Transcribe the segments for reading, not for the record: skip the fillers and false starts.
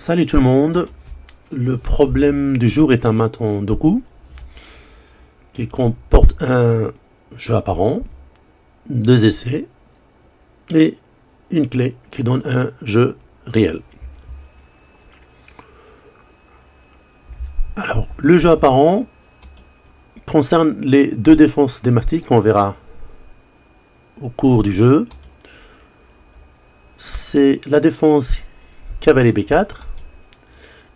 Salut tout le monde, le problème du jour est un mat en Doku qui comporte un jeu apparent, deux essais et une clé qui donne un jeu réel. Alors, le jeu apparent concerne les deux défenses thématiques qu'on verra au cours du jeu. C'est la défense cavalier B4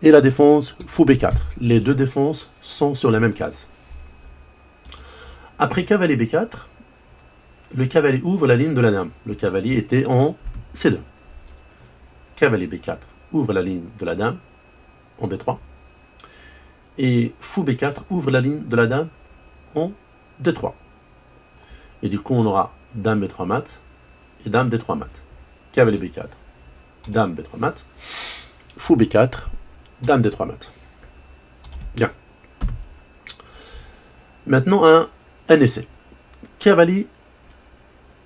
et la défense fou B4. Les deux défenses sont sur la même case. Après cavalier B4, le cavalier ouvre la ligne de la dame. Le cavalier était en C2. Cavalier B4 ouvre la ligne de la dame en B3. Et fou B4 ouvre la ligne de la dame en D3. Et du coup, on aura dame B3 mat et dame D3 mat. Cavalier B4, dame B3 mat, fou B4, dame D3 mat. Bien. Maintenant, un essai. Cavalier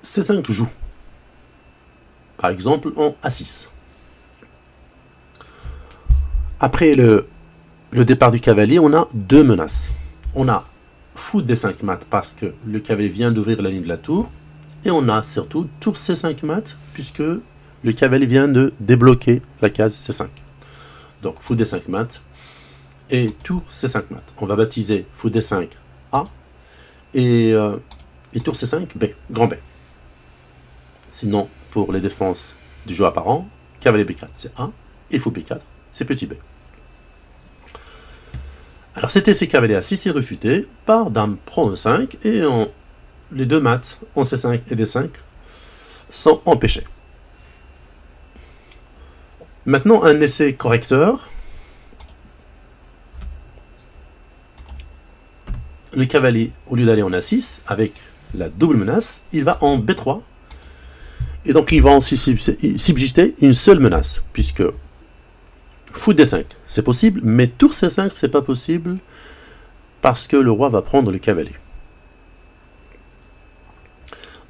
C5 joue. Par exemple, en A6. Après le départ du cavalier, on a deux menaces. On a fou D5 mat parce que le cavalier vient d'ouvrir la ligne de la tour. Et on a surtout tour C5 mat puisque le cavalier vient de débloquer la case C5. Donc fou D5 mat et tour C5 mat. On va baptiser fou D5 A et tour C5 B, grand B. Sinon, pour les défenses du jeu apparent, cavalier B4 c'est A et fou B4 c'est petit b. Alors cet essai cavalier A6 est refuté par dame prend E5 et les deux mates en C5 et D5 sont empêchés. Maintenant, un essai correcteur. Le cavalier, au lieu d'aller en A6, avec la double menace, il va en B3. Et donc, il va aussi subsister une seule menace, puisque fou D5, c'est possible, mais tour C5, c'est pas possible, parce que le roi va prendre le cavalier.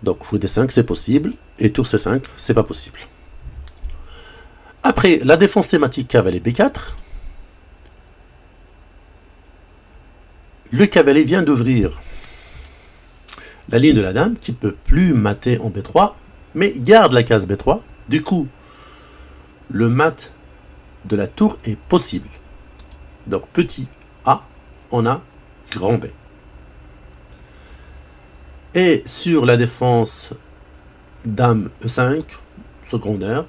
Donc fou D5 c'est possible et tour C5 c'est pas possible. Après la défense thématique cavalier B4, le cavalier vient d'ouvrir la ligne de la dame qui ne peut plus mater en B3 mais garde la case B3. Du coup, le mat de la tour est possible. Donc petit A, on a grand B. Et sur la défense dame E5, secondaire,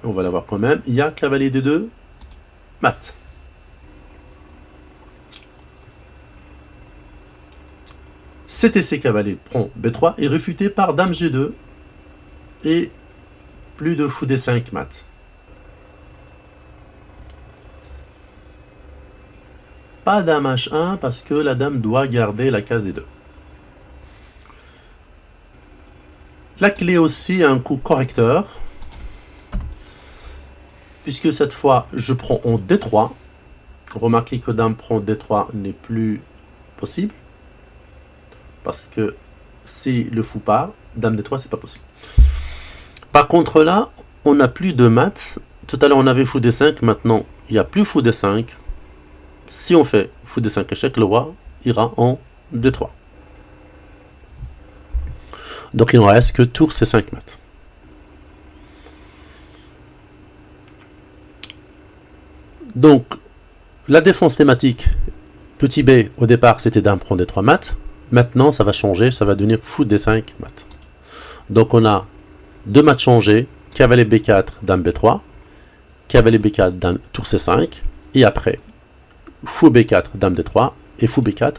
on va l'avoir quand même, il y a cavalier D2, mat. Cet essai cavalier prend B3 est refuté par dame G2 et plus de fou D5 mat. Pas dame H1 parce que la dame doit garder la case D2. La clé aussi a un coup correcteur, puisque cette fois je prends en D3. Remarquez que dame prend D3 n'est plus possible, parce que si le fou part, dame D3 c'est pas possible. Par contre là, on n'a plus de mat. Tout à l'heure on avait fou D5, maintenant il n'y a plus fou D5. Si on fait fou D5 échec, le roi ira en D3. Donc il ne reste que tour C5 mat. Donc la défense thématique, petit b au départ c'était dame prend D3 mat. Maintenant ça va changer, ça va devenir fou D5 mat. Donc on a deux mats changés, cavalier B4, dame B3, cavalier B4, dame tour C5, et après fou B4, dame D3, et fou B4,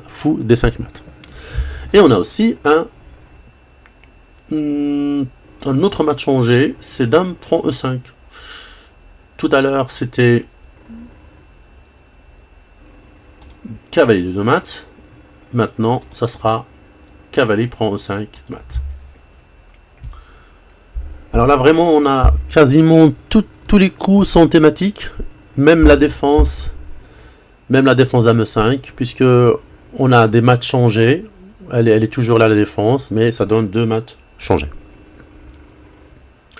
fou D5 mat. Et on a aussi un autre match changé, c'est dame prend E5. Tout à l'heure, c'était cavalier de 2 mat. Maintenant, ça sera cavalier prend E5 mat. Alors là, vraiment, on a quasiment tous les coups sont thématiques, même la défense dame E5, puisque on a des mats changés. Elle est toujours là la défense, mais ça donne deux mats changés.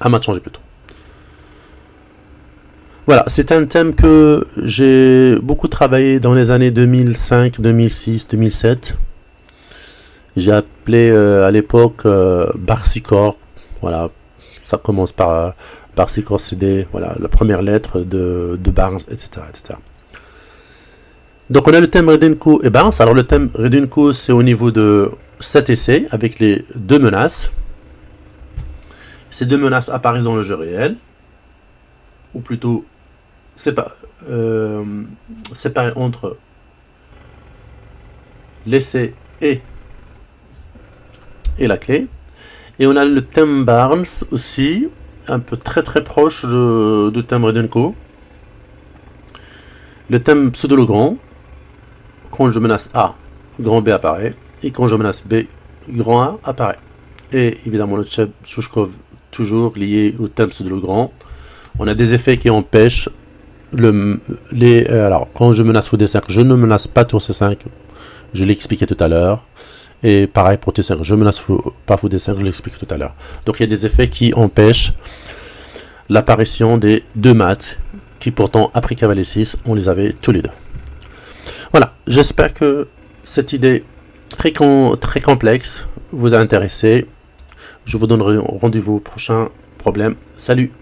Un mat changé plutôt. Voilà, c'est un thème que j'ai beaucoup travaillé dans les années 2005, 2006, 2007. J'ai appelé à l'époque Barsicor. Voilà, ça commence par Barsicor CD, voilà, la première lettre de Barnes, etc., etc. Donc on a le thème Redenko et Barnes. Alors le thème Redenko, c'est au niveau de 7 essais avec les deux menaces. Ces deux menaces apparaissent dans le jeu réel, ou plutôt séparées entre l'essai et la clé. Et on a le thème Barnes aussi, un peu très très proche du thème Redenko. Le thème pseudo-Legrand, quand je menace A, grand B apparaît, et quand je menace B, grand A apparaît. Et évidemment le thème Shoushkov, toujours lié au thème pseudo-Legrand. On a des effets qui empêchent alors, quand je menace fou D5, je ne menace pas tour C5, je l'ai expliqué tout à l'heure. Et pareil pour T5, je menace pas fou D5, je l'explique tout à l'heure. Donc il y a des effets qui empêchent l'apparition des deux mates, qui pourtant, après cavalier 6, on les avait tous les deux. Voilà, j'espère que cette idée très complexe vous a intéressé. Je vous donnerai rendez-vous au prochain problème. Salut!